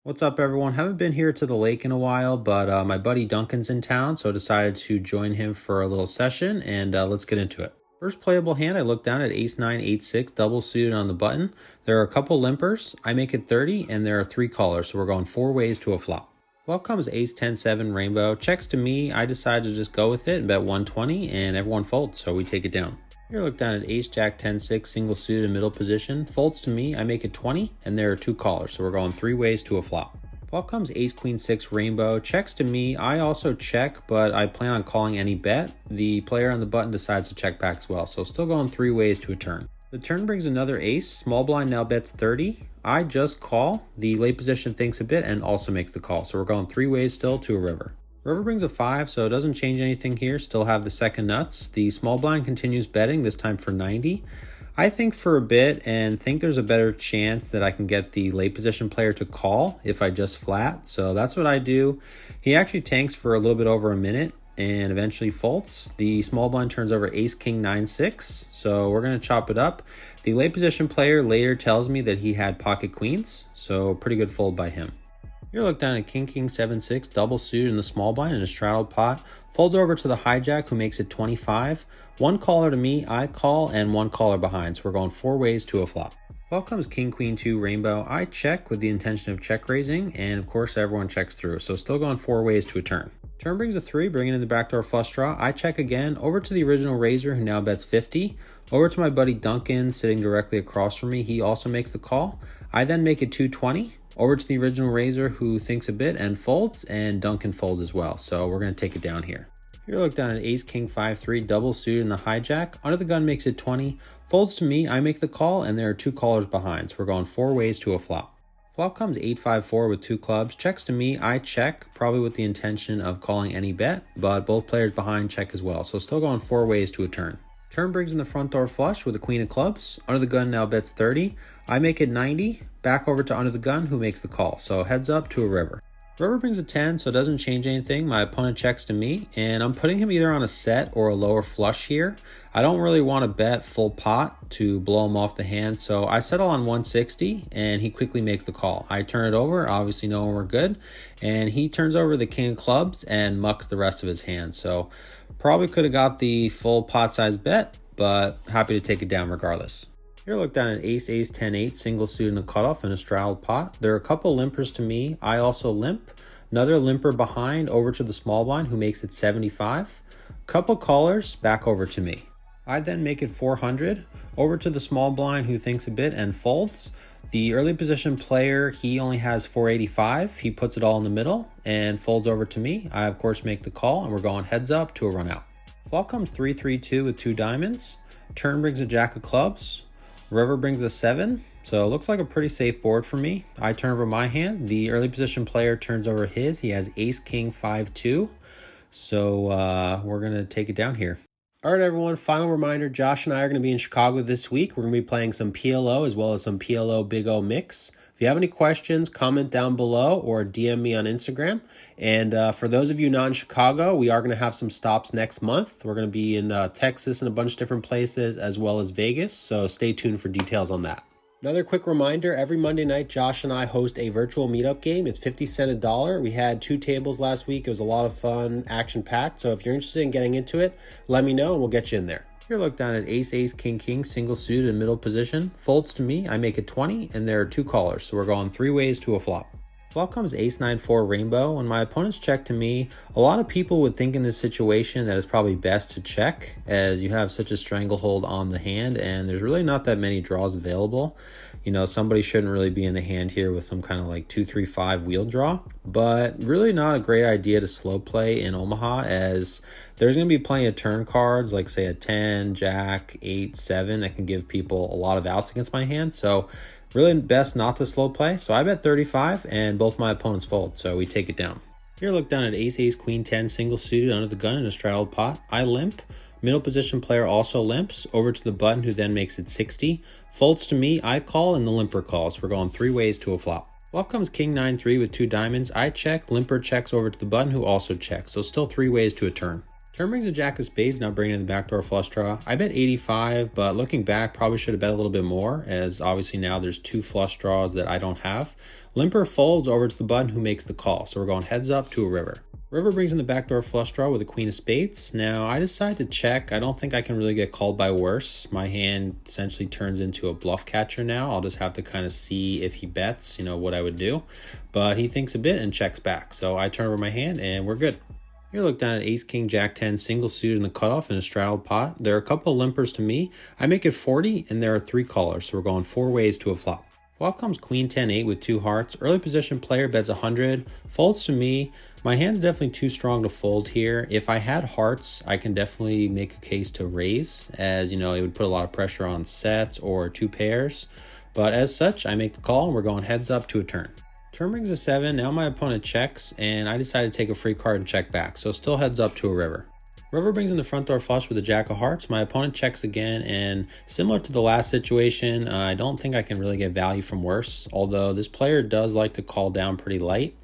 What's up, everyone? Haven't been here to the lake in a while, but my buddy Duncan's in town, so I decided to join him for a little session, and let's get into it. First playable hand, I look down at ace-9, ace-6, double suited on the button. There are a couple limpers. I make it 30, and there are 3 callers, so we're going 4 ways to a flop. Flop comes ace-10, 7, rainbow. Checks to me. I decide to just go with it and bet 120, and everyone folds, so we take it down. Here, look down at ace, jack, 10, 6, single suited in middle position. Folds to me, I make it 20, and there are 2 callers, so we're going 3 ways to a flop. Flop comes ace, queen, 6, rainbow. Checks to me, I also check, but I plan on calling any bet. The player on the button decides to check back as well, so still going 3 ways to a turn. The turn brings another ace. Small blind now bets 30. I just call. The late position thinks a bit and also makes the call, so we're going 3 ways still to a river. River brings a 5, so it doesn't change anything here. Still have the second nuts. The small blind continues betting, this time for 90. I think for a bit and think there's a better chance that I can get the late position player to call if I just flat. So that's what I do. He actually tanks for a little bit over a minute and eventually folds. The small blind turns over ace, king, 9, 6. So we're going to chop it up. The late position player later tells me that he had pocket queens. So pretty good fold by him. Here, look down at king, 7, 6, double suited in the small blind in a straddled pot. Folds over to the hijack, who makes it 25. 1 caller to me, I call, and 1 caller behind. So we're going 4 ways to a flop. Flop comes king, queen, 2, rainbow. I check with the intention of check raising, and of course everyone checks through. So still going 4 ways to a turn. Turn brings a 3, bringing in the backdoor flush draw. I check again, over to the original raiser, who now bets 50. Over to my buddy Duncan, sitting directly across from me. He also makes the call. I then make it 220. Over to the original raiser, who thinks a bit and folds, and Duncan folds as well. So we're going to take it down here. Here, look down at ace, king, 5, 3, double suited in the hijack. Under the gun makes it 20. Folds to me, I make the call, and there are 2 callers behind. So we're going 4 ways to a flop. Flop comes 8, 5, 4 with 2 clubs. Checks to me, I check, probably with the intention of calling any bet, but both players behind check as well. So still going 4 ways to a turn. Turn brings in the front door flush with a queen of clubs. Under the gun now bets 30. I make it 90. Back over to under the gun, who makes the call. So heads up to a river. River brings a 10, so it doesn't change anything. My opponent checks to me, and I'm putting him either on a set or a lower flush here. I don't really want to bet full pot to blow him off the hand, so I settle on 160, and he quickly makes the call. I turn it over, obviously knowing we're good, and he turns over the king of clubs and mucks the rest of his hand. So probably could have got the full pot size bet, but happy to take it down regardless. Here, look down at ace, 10, 8, single suited in a cutoff in a straddled pot. There are a couple limpers to me. I also limp. Another limper behind over to the small blind, who makes it 75. Couple callers back over to me. I then make it 400. Over to the small blind, who thinks a bit and folds. The early position player, he only has 485. He puts it all in the middle and folds over to me. I, of course, make the call, and we're going heads up to a run out. Flop comes 3, 3, 2 with 2 diamonds. Turn brings a jack of clubs. River brings a 7, so it looks like a pretty safe board for me. I turn over my hand. The early position player turns over his. He has ace, king, 5, 2. So we're going to take it down here. All right, everyone, final reminder, Josh and I are going to be in Chicago this week. We're going to be playing some PLO as well as some PLO Big O mix. If you have any questions, comment down below or DM me on Instagram. And for those of you not in Chicago, we are going to have some stops next month. We're going to be in Texas and a bunch of different places, as well as Vegas. So stay tuned for details on that. Another quick reminder, every Monday night, Josh and I host a virtual meetup game. It's 50 cents a dollar. We had 2 tables last week. It was a lot of fun, action-packed. So if you're interested in getting into it, let me know and we'll get you in there. Here, look down at ace, king, single suited in middle position. Folds to me, I make it 20, and there are 2 callers, so we're going 3 ways to a flop. Flop comes ace, 9, 4, rainbow. When my opponent's check to me, a lot of people would think in this situation that it's probably best to check, as you have such a stranglehold on the hand, and there's really not that many draws available. You know, somebody shouldn't really be in the hand here with some kind of like 2, 3, 5 wheel draw, but really not a great idea to slow play in Omaha, as there's going to be plenty of turn cards, like say a 10, jack, 8, 7, that can give people a lot of outs against my hand. So really best not to slow play. So I bet 35 and both my opponents fold. So we take it down. Here, look down at ace, queen, 10, single suited under the gun in a straddled pot. I limp. Middle position player also limps. Over to the button, who then makes it 60. Folds to me, I call, and the limper calls. We're going 3 ways to a flop. Flop comes king, 9, 3 with 2 diamonds. I check. Limper checks over to the button, who also checks. So still 3 ways to a turn. Turn brings a jack of spades, now bringing in the backdoor flush draw. I bet 85, but looking back, probably should have bet a little bit more, as obviously now there's 2 flush draws that I don't have. Limper folds over to the button who makes the call, so we're going heads up to a river. River brings in the backdoor flush draw with a queen of spades. Now I decide to check. I don't think I can really get called by worse. My hand essentially turns into a bluff catcher now. I'll just have to kind of see if he bets, what I would do. But he thinks a bit and checks back. So I turn over my hand and we're good. Here, look down at ace, king, jack 10, single suited in the cutoff in a straddled pot. There are a couple of limpers to me. I make it 40 and there are 3 callers, so we're going 4 ways to a flop. Flop comes queen 10-8 with 2 hearts. Early position player bets 100, folds to me. My hand's definitely too strong to fold here. If I had hearts, I can definitely make a case to raise, as it would put a lot of pressure on sets or 2 pairs. But as such, I make the call and we're going heads up to a turn. Turn brings a 7, now my opponent checks, and I decide to take a free card and check back, so still heads up to a river. River brings in the front door flush with a jack of hearts. My opponent checks again, and similar to the last situation, I don't think I can really get value from worse, although this player does like to call down pretty light.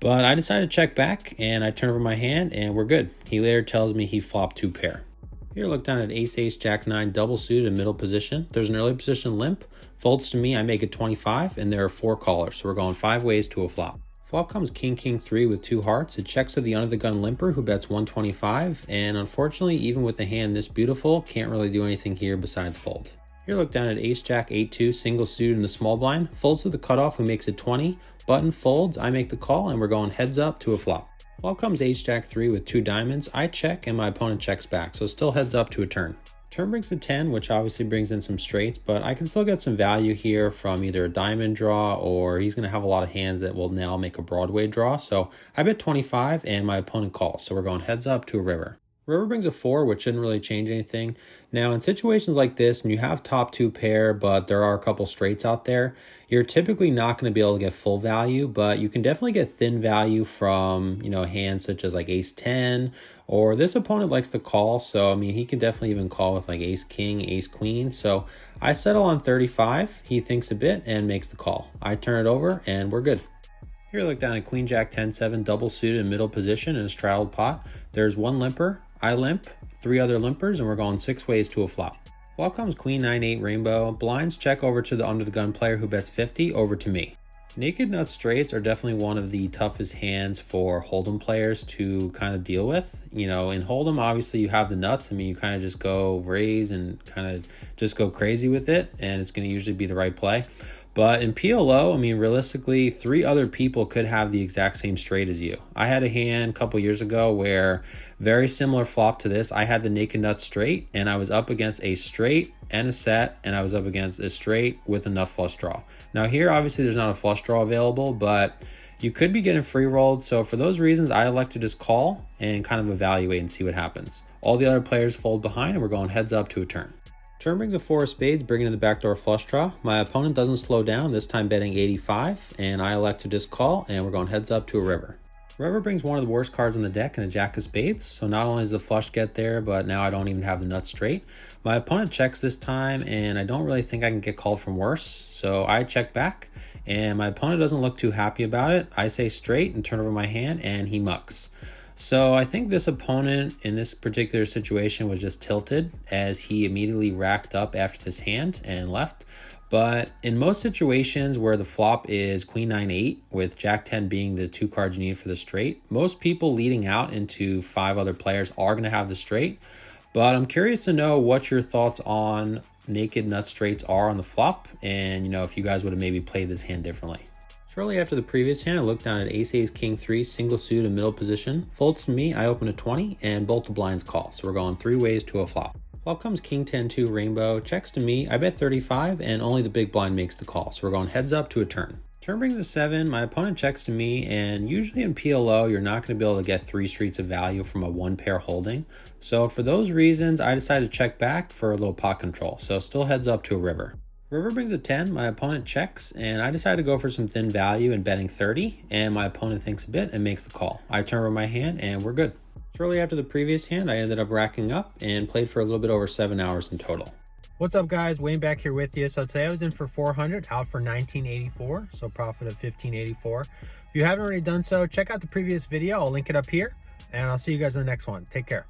But I decided to check back, and I turn over my hand, and we're good. He later tells me he flopped 2 pair. Here, look down at ace, ace, jack 9, double suited in middle position. There's an early position limp. Folds to me, I make it 25, and there are 4 callers, so we're going 5 ways to a flop. Flop comes king, king 3 with 2 hearts. It checks to the under the gun limper who bets 125, and unfortunately, even with a hand this beautiful, can't really do anything here besides fold. Here, look down at ace, jack 8-2, single suited in the small blind. Folds to the cutoff who makes it 20. Button folds, I make the call, and we're going heads up to a flop. Flop comes ace, jack 3 with 2 diamonds. I check, and my opponent checks back, so still heads up to a turn. Turn brings a 10, which obviously brings in some straights, but I can still get some value here from either a diamond draw or he's going to have a lot of hands that will now make a Broadway draw. So I bet 25 and my opponent calls. So we're going heads up to a river. River brings a 4, which shouldn't really change anything. Now, in situations like this, when you have top 2 pair, but there are a couple straights out there, you're typically not going to be able to get full value, but you can definitely get thin value from, hands such as like ace 10, or this opponent likes to call. So, he can definitely even call with like ace king, ace queen. So I settle on 35. He thinks a bit and makes the call. I turn it over and we're good. Here, look down at queen, jack 10-7, double suited in middle position in a straddled pot. There's 1 limper. I limp, 3 other limpers, and we're going 6 ways to a flop. Flop comes queen 9-8 rainbow. Blinds check over to the under the gun player who bets 50 over to me. Naked nut straights are definitely one of the toughest hands for Hold'em players to kind of deal with. In Hold'em, obviously you have the nuts. You kind of just go raise and kind of just go crazy with it, and it's going to usually be the right play. But in PLO, realistically, 3 other people could have the exact same straight as you. I had a hand a couple years ago where very similar flop to this. I had the naked nut straight, and I was up against a straight and a set, and I was up against a straight with a nut flush draw. Now here, obviously, there's not a flush draw available, but you could be getting free rolled. So for those reasons, I elect to just call and kind of evaluate and see what happens. All the other players fold behind, and we're going heads up to a turn. Turn brings a 4 of spades, bringing in the backdoor flush draw. My opponent doesn't slow down, this time betting 85, and I elect to just call, and we're going heads up to a river. River brings one of the worst cards on the deck in a jack of spades, so not only does the flush get there, but now I don't even have the nut straight. My opponent checks this time, and I don't really think I can get called from worse, so I check back, and my opponent doesn't look too happy about it. I say straight and turn over my hand, and he mucks. So I think this opponent in this particular situation was just tilted as he immediately racked up after this hand and left. But in most situations where the flop is queen 9-8 with jack 10 being the 2 cards you need for the straight, most people leading out into 5 other players are going to have the straight. But I'm curious to know what your thoughts on naked nut straights are on the flop, and if you guys would have maybe played this hand differently. Shortly after the previous hand, I looked down at ace, ace, king 3, single suit in middle position. Folds to me, I open a 20, and both the blinds call. So we're going 3 ways to a flop. Flop comes king 10-2 rainbow. Checks to me, I bet 35, and only the big blind makes the call. So we're going heads up to a turn. Turn brings a 7, my opponent checks to me, and usually in PLO, you're not going to be able to get 3 streets of value from a 1 pair holding. So for those reasons, I decided to check back for a little pot control. So still heads up to a river. River brings a 10, my opponent checks, and I decide to go for some thin value and betting 30, and my opponent thinks a bit and makes the call. I turn over my hand, and we're good. Shortly after the previous hand, I ended up racking up and played for a little bit over 7 hours in total. What's up, guys? Wayne back here with you. So today I was in for 400, out for 1984, so profit of 1584. If you haven't already done so, check out the previous video. I'll link it up here. and I'll see you guys in the next one. Take care.